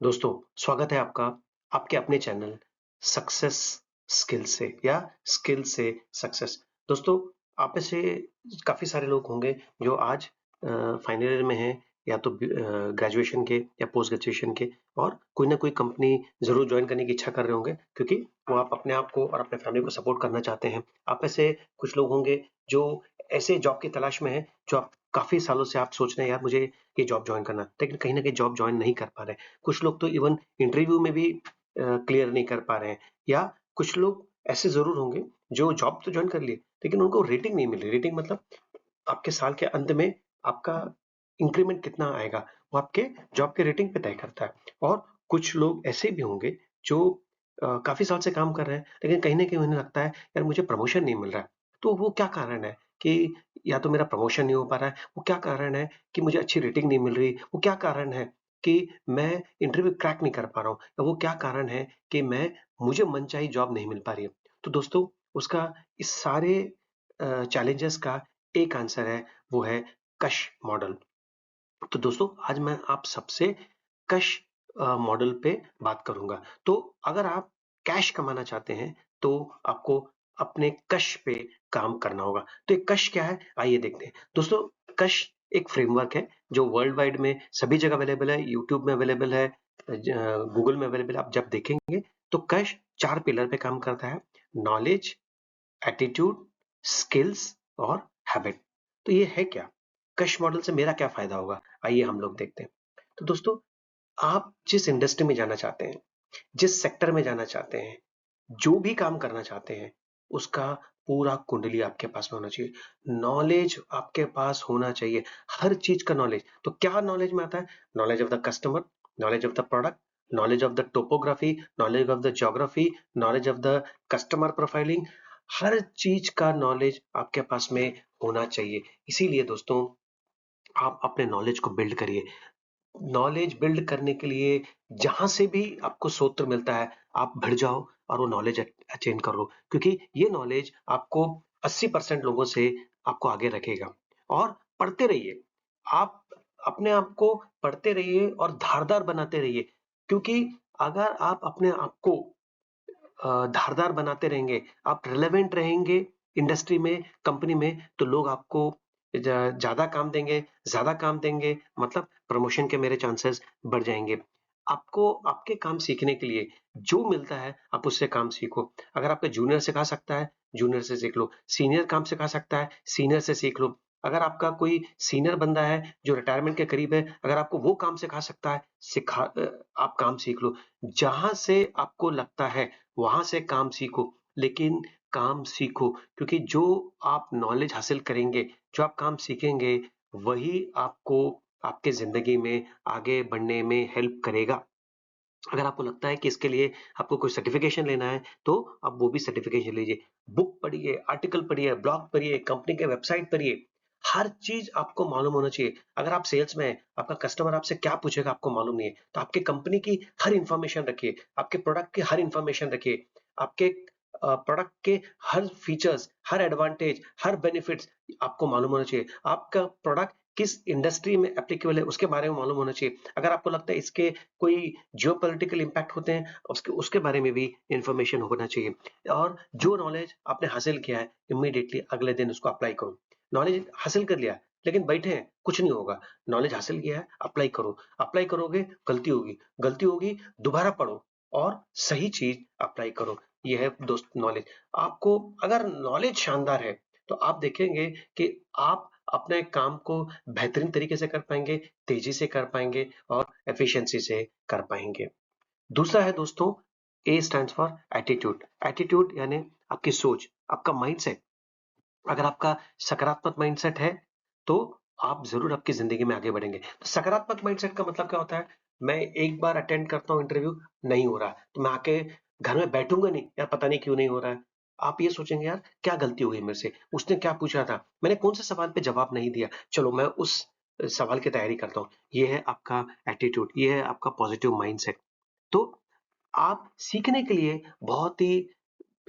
दोस्तों, स्वागत है आपका आपके अपने चैनल सक्सेस स्किल से या स्किल से सक्सेस। दोस्तों, आप में से काफ़ी सारे लोग होंगे जो आज फाइनल ईयर में हैं या तो ग्रेजुएशन के या पोस्ट ग्रेजुएशन के और कोई ना कोई कंपनी ज़रूर जॉइन करने की इच्छा कर रहे होंगे क्योंकि वो आप अपने आप को और अपने फैमिली को सपोर्ट करना चाहते हैं। आप में से कुछ लोग होंगे जो ऐसे जॉब की तलाश में हैं जो आप काफ़ी सालों से आप सोच रहे हैं यार मुझे ये जॉब जॉइन करना है, लेकिन कहीं न कहीं जॉब जॉइन नहीं कर पा रहे हैं। कुछ लोग तो इवन इंटरव्यू में भी क्लियर नहीं कर पा रहे हैं या कुछ लोग ऐसे ज़रूर होंगे जो जॉब तो जॉइन कर लिए, लेकिन उनको रेटिंग नहीं मिल रही। रेटिंग मतलब आपके साल के अंत में आपका इंक्रीमेंट कितना आएगा, वो आपके जॉब के रेटिंग पे तय करता है। और कुछ लोग ऐसे भी होंगे जो काफ़ी साल से काम कर रहे हैं, लेकिन कहीं न कहीं उन्हें लगता है यार मुझे प्रमोशन नहीं मिल रहा है। तो वो क्या कारण है कि या तो मेरा प्रमोशन नहीं हो पा रहा है, वो क्या कारण है कि मुझे अच्छी रेटिंग नहीं मिल रही, वो क्या कारण है कि मैं इंटरव्यू क्रैक नहीं कर पा रहा हूँ या वो क्या कारण है कि मुझे मनचाही जॉब नहीं मिल पा रही है। तो दोस्तों, उसका इस सारे चैलेंजेस का एक आंसर है, वो है कश मॉडल। तो दोस्तों, आज मैं आप सबसे कश मॉडल पे बात करूँगा। तो अगर आप कैश कमाना चाहते हैं, तो आपको अपने कश पे काम करना होगा। तो ये कश क्या है? आइए देखते हैं। दोस्तों, कश एक फ्रेमवर्क है जो वर्ल्ड वाइड में सभी जगह अवेलेबल है, यूट्यूब में अवेलेबल है, गूगल में अवेलेबल है। आप जब देखेंगे तो कश 4 पिलर पे काम करता है। नॉलेज, एटीट्यूड, स्किल्स और हैबिट। तो ये है क्या? कश मॉडल से मेरा क्या फ़ायदा होगा? आइए हम लोग देखते हैं। तो दोस्तों, आप जिस इंडस्ट्री में जाना चाहते हैं, जिस सेक्टर में जाना चाहते हैं, जो भी काम करना चाहते हैं, उसका पूरा कुंडली आपके पास में होना चाहिए। नॉलेज आपके पास होना चाहिए, हर चीज़ का नॉलेज। तो क्या नॉलेज में आता है? Knowledge of the customer, knowledge of the product, knowledge of the topography, knowledge of the geography, knowledge of the customer profiling, हर चीज़ का नॉलेज आपके पास में होना चाहिए। इसीलिए दोस्तों, आप अपने नॉलेज को बिल्ड करिए। नॉलेज बिल्ड करने के लिए जहाँ से भी आपको स्रोत मिलता है, आप भिड़ जाओ और वो नॉलेज अटेन करो क्योंकि ये नॉलेज आपको 80% लोगों से आपको आगे रखेगा। और पढ़ते रहिए। आप अपने आप को पढ़ते रहिए और धारदार बनाते रहिए क्योंकि अगर आप अपने आप को धारदार बनाते रहेंगे, आप रिलेवेंट रहेंगे इंडस्ट्री में, कंपनी में, तो लोग आपको ज़्यादा काम देंगे, ज़्यादा काम देंगे, मतलब प्रमोशन के मेरे चांसेस बढ़ जाएँगे। आपको आपके काम सीखने के लिए जो मिलता है, आप उससे काम सीखो। अगर आपका जूनियर सिखा सकता है, जूनियर से सीख लो। सीनियर काम सिखा सकता है, सीनियर से सीख लो। अगर आपका कोई सीनियर बंदा है, जो रिटायरमेंट के करीब है, अगर आपको वो काम सिखा सकता है, आप काम सीख लो। जहाँ से आपको लगता है वहाँ से काम सीखो, लेकिन काम सीखो क्योंकि जो आप नॉलेज हासिल करेंगे, जो आप काम सीखेंगे, वही आपको आपके ज़िंदगी में आगे बढ़ने में हेल्प करेगा। अगर आपको लगता है कि इसके लिए आपको कोई सर्टिफ़िकेशन लेना है, तो आप वो भी सर्टिफ़िकेशन लीजिए। बुक पढ़िए, आर्टिकल पढ़िए, ब्लॉग पढ़िए, कंपनी के वेबसाइट पढ़िए। हर चीज़ आपको मालूम होना चाहिए। अगर आप सेल्स में हैं, आपका कस्टमर आपसे क्या पूछेगा आपको मालूम नहीं है, तो आपकी कंपनी की हर इन्फॉर्मेशन रखिए, आपके प्रोडक्ट की हर इन्फॉर्मेशन रखिए, आपके प्रोडक्ट के हर फीचर्स, हर एडवांटेज, हर बेनिफिट्स आपको मालूम होना चाहिए। आपका प्रोडक्ट किस इंडस्ट्री में एप्लीकेबल है, उसके बारे में मालूम होना चाहिए। अगर आपको लगता है इसके कोई जियोपॉलिटिकल इम्पैक्ट होते हैं, उसके उसके बारे में भी इन्फॉर्मेशन होना चाहिए। और जो नॉलेज आपने हासिल किया है, इमीडिएटली अगले दिन उसको अप्लाई करो। नॉलेज हासिल कर लिया, लेकिन बैठे हैं, कुछ नहीं होगा। नॉलेज हासिल किया है, अप्लाई करो। अप्लाई करोगे, गलती होगी, दोबारा पढ़ो और सही चीज़ अप्लाई करो। ये है दोस्त नॉलेज। आपको अगर नॉलेज शानदार है, तो आप देखेंगे कि आप अपने काम को बेहतरीन तरीके से कर पाएँगे, तेज़ी से कर पाएँगे और एफिशिएंसी से कर पाएँगे। दूसरा है दोस्तों, ए स्टैंड्स फॉर एटीट्यूड। एटीट्यूड यानी आपकी सोच, आपका माइंडसेट। अगर आपका सकारात्मक माइंडसेट है, तो आप ज़रूर आपकी ज़िंदगी में आगे बढ़ेंगे। तो सकारात्मक माइंडसेट का मतलब क्या होता है? मैं एक बार अटेंड करता हूँ इंटरव्यू, नहीं हो रहा, तो मैं आके घर में बैठूँगा नहीं, यार पता नहीं क्यों नहीं हो रहा है। आप ये सोचेंगे यार क्या गलती हो गई मेरे से? उसने क्या पूछा था? मैंने कौन-से सवाल पे जवाब नहीं दिया? चलो मैं उस सवाल की तैयारी करता हूँ। ये है आपका एटीट्यूड, ये है आपका पॉजिटिव माइंडसेट। तो आप सीखने के लिए बहुत ही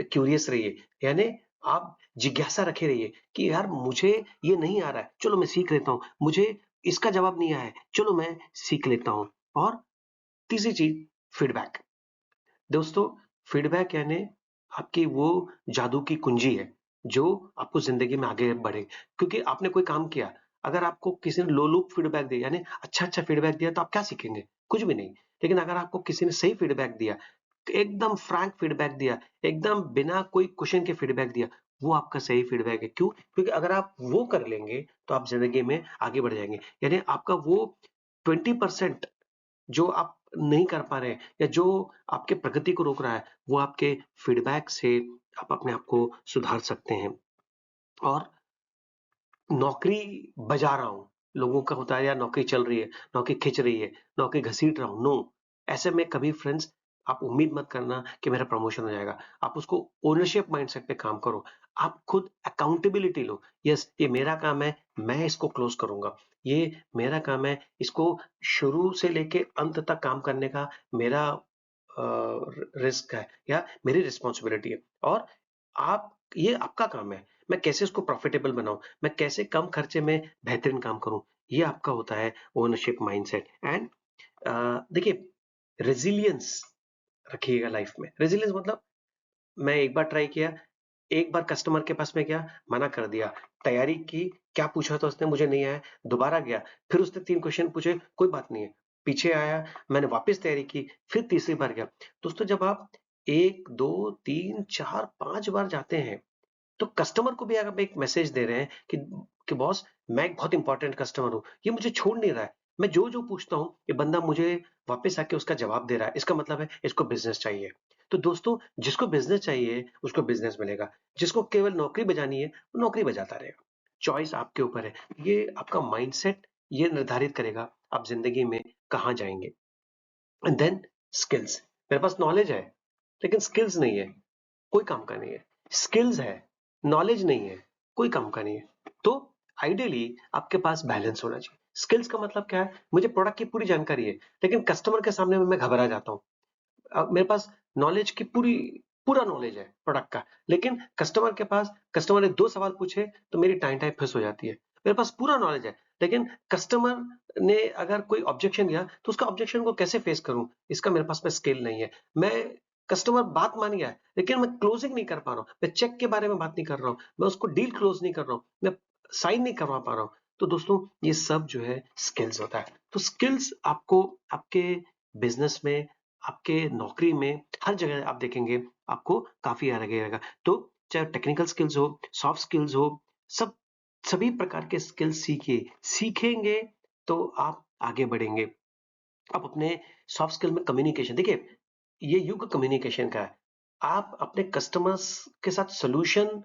क्यूरियस रहिए, यानी आप जिज्ञासा रखे रहिए कि यार मुझे ये नहीं आ रहा है, चलो मैं सीख लेता हूँ। मुझे इसका जवाब नहीं आया है, चलो मैं सीख लेता हूँ। और तीसरी चीज फीडबैक। दोस्तों, फीडबैक यानी आपकी वो जादू की कुंजी है, जो आपको ज़िंदगी में आगे बढ़े। क्योंकि आपने कोई काम किया, अगर आपको किसी ने लो-लो फीडबैक दिया यानी अच्छा-अच्छा फीडबैक दिया तो आप क्या सीखेंगे? कुछ भी नहीं। लेकिन अगर आपको किसी ने सही फीडबैक दिया, एकदम फ्रैंक फीडबैक दिया, एकदम बिना कोई क्वेश्चन के फीडबैक दिया, वो आपका सही फीडबैक है। क्यों? क्योंकि अगर आप वो कर लेंगे, तो आप ज़िंदगी में आगे बढ़ जाएँगे। यानी आपका वो 20% जो आप नहीं कर पा रहे हैं या जो आपके प्रगति को रोक रहा है, वो आपके फीडबैक से आप अपने आप को सुधार सकते हैं। और नौकरी बजा रहा हूँ, लोगों का होता है यार नौकरी चल रही है, नौकरी खिंच रही है, नौकरी घसीट रहा हूँ, नो। ऐसे में कभी फ्रेंड्स आप उम्मीद मत करना कि मेरा प्रमोशन हो जाएगा। आप उसको ओनरशिप माइंडसेट पे काम करो। आप खुद अकाउंटेबिलिटी लो। यस, ये मेरा काम है, मैं इसको क्लोज़ करूँगा। ये मेरा काम है, इसको शुरू से लेके अंत तक काम करने का मेरा रिस्क है या मेरी रिस्पॉन्सिबिलिटी है। और आप ये आपका काम है। मैं कैसे उसको प्रॉफिटेबल बनाऊँ, मैं कैसे कम खर्चे में बेहतरीन काम करूँ, ये आपका होता है ओनरशिप माइंडसेट। एंड देखिए, रेज़िलियंस रखिएगा लाइफ में। रेज़िलियंस मतलब मैं एक बार ट्राई किया, एक बार कस्टमर के पास में गया, मना कर दिया। तैयारी की, क्या पूछा था उसने मुझे नहीं आया, दोबारा गया, फिर उसने 3 क्वेश्चन पूछे, कोई बात नहीं है। पीछे आया, मैंने वापस तैयारी की, फिर तीसरी बार गया। दोस्तों, जब आप 1, 2, 3, 4, 5 बार जाते हैं, तो कस्टमर को भी अगर आप एक मैसेज दे रहे हैं कि बॉस, मैं एक बहुत इंपॉर्टेंट कस्टमर हूँ, ये मुझे छोड़ नहीं रहा है। मैं जो-जो पूछता हूँ, ये बंदा मुझे वापस आके उसका जवाब दे रहा है। इसका मतलब है इसको बिज़नेस चाहिए। तो दोस्तों, जिसको बिज़नेस चाहिए, उसको बिज़नेस मिलेगा। जिसको केवल नौकरी बजानी है, वो नौकरी बजाता रहेगा। चॉइस आपके ऊपर है। ये आपका माइंडसेट ये निर्धारित करेगा, आप ज़िंदगी में कहाँ जाएँगे। And then skills. मेरे पास नॉलेज है, लेकिन स्किल्स नहीं है। कोई काम का नहीं है। स्किल्स है, नॉलेज नहीं है, कोई काम का नहीं है। तो आइडियली आपके पास बैलेंस होना चाहिए। स्किल्स का मतलब क्या है? मुझे प्रोडक्ट की पूरी जानकारी है, लेकिन कस्टमर के सामने में मैं घबरा जाता हूँ। मेरे पास नॉलेज की पूरा नॉलेज है प्रोडक्ट का, लेकिन कस्टमर ने 2 सवाल पूछे तो मेरी टाँग-टाँग फिस हो जाती है। मेरे पास पूरा नॉलेज है, लेकिन कस्टमर ने अगर कोई ऑब्जेक्शन दिया तो उसका ऑब्जेक्शन को कैसे फेस करूँ? इसका मेरे पास में स्किल नहीं है। मैं कस्टमर बात मान गया है, लेकिन मैं क्लोजिंग नहीं कर पा रहा हूँ। मैं चेक के बारे में बात नहीं कर रहा हूँ। मैं उसको डील क्लोज़ नहीं कर रहा हूँ। मैं साइन नहीं करवा पा रहा हूँ। तो दोस्तों, ये सब जो है स्किल्स होता है। तो स्किल्स आपको आपके बिज़नेस में, आपके नौकरी में, हर जगह आप देखेंगे आपको काफ़ी आगे रहेगा। तो चाहे टेक्निकल स्किल्स हो, सॉफ्ट स्किल्स हो, सब सभी प्रकार के स्किल्स सीखिए। सीखेंगे तो आप आगे बढ़ेंगे। आप अपने सॉफ्ट स्किल में कम्युनिकेशन देखिए, ये युग कम्युनिकेशन का है। आप अपने कस्टमर्स के साथ सॉल्यूशन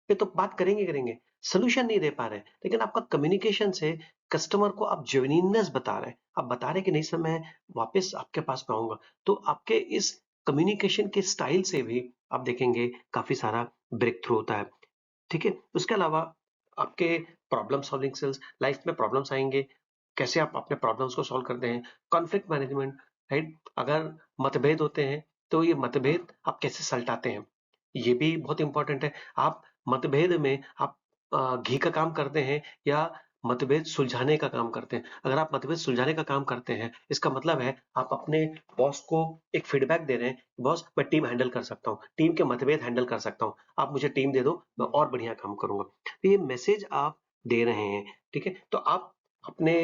पे तो बात करेंगे करेंगे, सॉल्यूशन नहीं दे पा रहे हैं, लेकिन आपका कम्युनिकेशन से कस्टमर को आप जेन्युइननेस बता रहे हैं। आप बता रहे हैं कि नहीं सर, मैं वापस आपके पास में आऊँगा। तो आपके इस कम्युनिकेशन के स्टाइल से भी आप देखेंगे काफ़ी सारा ब्रेक थ्रू होता है। ठीक है? उसके अलावा आपके प्रॉब्लम सॉल्विंग स्किल्स, लाइफ में प्रॉब्लम्स आएँगे, कैसे आप अपने प्रॉब्लम्स को सॉल्व करते हैं, कॉन्फ्लिक्ट मैनेजमेंट, राइट? अगर मतभेद होते हैं, तो ये मतभेद आप कैसे सलटाते हैं, ये भी बहुत इम्पोर्टेंट है। आप मतभेद में आप घी का काम करते हैं या मतभेद सुलझाने का काम करते हैं। अगर आप मतभेद सुलझाने का काम करते हैं, इसका मतलब है आप अपने बॉस को एक फीडबैक दे रहे हैं, बॉस मैं टीम हैंडल कर सकता हूँ, टीम के मतभेद हैंडल कर सकता हूँ, आप मुझे टीम दे दो, मैं और बढ़िया काम करूँगा। तो ये मैसेज आप दे रहे हैं, ठीक है? तो आप अपने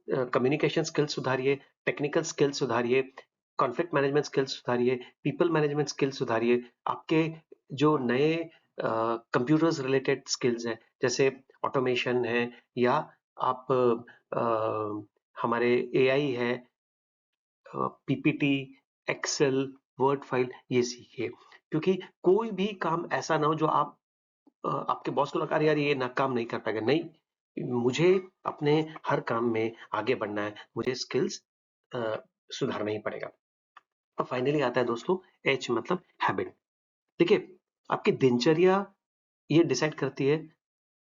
कम्युनिकेशन स्किल्स सुधारिए, टेक्निकल स्किल्स सुधारिए, कॉन्फ्लिक्ट मैनेजमेंट स्किल्स सुधारिए, पीपल मैनेजमेंट स्किल्स सुधारिए। आपके जो नए कंप्यूटर्स रिलेटेड स्किल्स हैं, जैसे ऑटोमेशन है या आप हमारे एआई है, पीपीटी, एक्सेल, वर्ड फाइल, ये सीखिए। क्योंकि कोई भी काम ऐसा ना हो जो आपके बॉस को लगा अरे यार ये ना काम नहीं कर पाएगा। नहीं, मुझे अपने हर काम में आगे बढ़ना है। मुझे स्किल्स अ, सुधारना ही पड़ेगा। अब फाइनली आता है दोस्तों एच मतलब हैबिट। देखिए, आपकी दिनचर्या ये डिसाइड करती है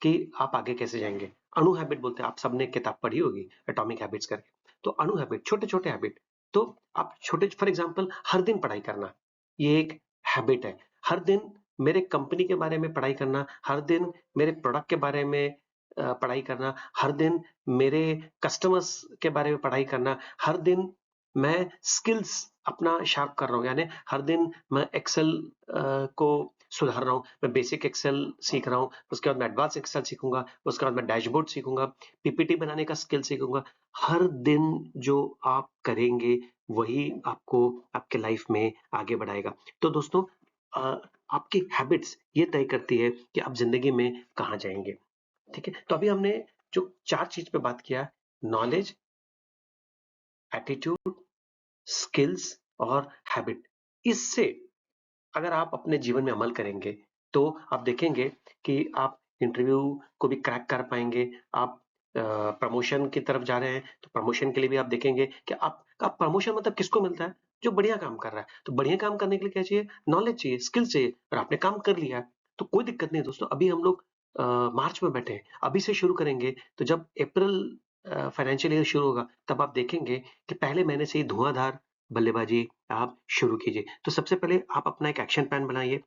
कि आप आगे कैसे जाएँगे। अणु हैबिट बोलते हैं, आप सबने किताब पढ़ी होगी एटॉमिक हैबिट्स करके। तो अणु हैबिट, छोटे-छोटे हैबिट। तो आप छोटे फॉर एग्ज़ाम्पल हर दिन पढ़ाई करना, ये एक हैबिट है। हर दिन मेरे कंपनी के बारे में पढ़ाई करना, हर दिन मेरे प्रोडक्ट के बारे में पढ़ाई करना, हर दिन मेरे कस्टमर्स के बारे में पढ़ाई करना, हर दिन मैं स्किल्स अपना शार्प कर रहा हूँ, यानी हर दिन मैं एक्सेल को सुधार रहा हूँ, मैं बेसिक एक्सेल सीख रहा हूँ, उसके बाद मैं एडवांस एक्सेल सीखूंगा, उसके बाद मैं डैशबोर्ड सीखूंगा, पीपीटी बनाने का स्किल सीखूंगा। हर दिन जो आप करेंगे वही आपको आपके लाइफ में आगे बढ़ाएगा। तो दोस्तों, अ, आपकी हैबिट्स ये तय करती है कि आप जिंदगी में कहाँ जाएंगे। ठीक है, तो अभी हमने जो 4 चीज पे बात किया, नॉलेज, एटीट्यूड, स्किल्स और हैबिट। इससे अगर आप अपने जीवन में अमल करेंगे, तो आप देखेंगे कि आप इंटरव्यू को भी क्रैक कर पाएँगे। आप प्रमोशन की तरफ जा रहे हैं, तो प्रमोशन के लिए भी आप देखेंगे कि आपका प्रमोशन मतलब किसको मिलता है? जो बढ़िया काम कर रहा है। तो बढ़िया काम करने के लिए क्या चाहिए? नॉलेज चाहिए, स्किल चाहिए, और आपने काम कर लिया है, तो कोई दिक्कत नहीं है दोस्तों। अभी हम लोग मार्च में बैठे हैं, अभी से शुरू करेंगे, तो जब अप्रैल फाइनेंशियल ईयर शुरू होगा, तब आप देखेंगे कि पहले महीने से ही धुआंधार बल्लेबाजी आप शुरू कीजिए। तो सबसे पहले आप अपना एक एक्शन प्लान बनाइए।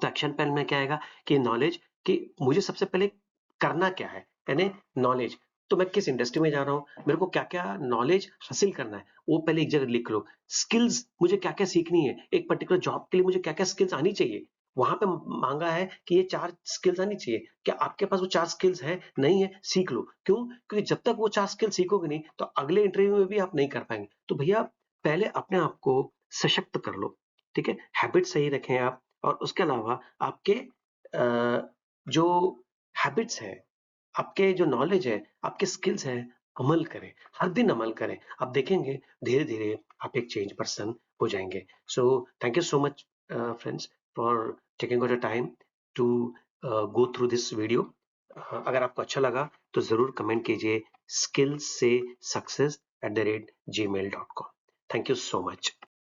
तो एक्शन प्लान में क्या आएगा कि नॉलेज, कि मुझे सबसे पहले करना क्या है, यानी नॉलेज। तो मैं किस इंडस्ट्री में जा रहा हूँ, मेरे को क्या-क्या नॉलेज हासिल करना है, वो पहले एक जगह लिख लो। स्किल्स, मुझे क्या-क्या सीखनी है, एक पर्टिकुलर जॉब के लिए मुझे क्या-क्या स्किल्स आनी चाहिए। वहाँ पे माँगा है कि ये 4 स्किल्स आनी चाहिए। क्या आपके पास वो 4 स्किल्स है? नहीं है, सीख लो। क्यों? क्योंकि जब तक वो 4 स्किल सीखोगे नहीं, तो अगले इंटरव्यू में भी आप नहीं कर पाएँगे। तो भैया, पहले अपने आप को सशक्त कर लो, ठीक है? हैबिट सही रखें आप, और उसके अलावा आपके जो हैबिट्स हैं, आपके जो नॉलेज है, आपके स्किल्स हैं, अमल करें, हर दिन अमल करें। आप देखेंगे धीरे-धीरे आप एक चेंज पर्सन हो जाएँगे। So thank you so much friends, for taking out the time to go through this video. अगर आपको अच्छा लगा तो ज़रूर कमेंट कीजिए skillssesuccess@gmail.com। Thank you so much.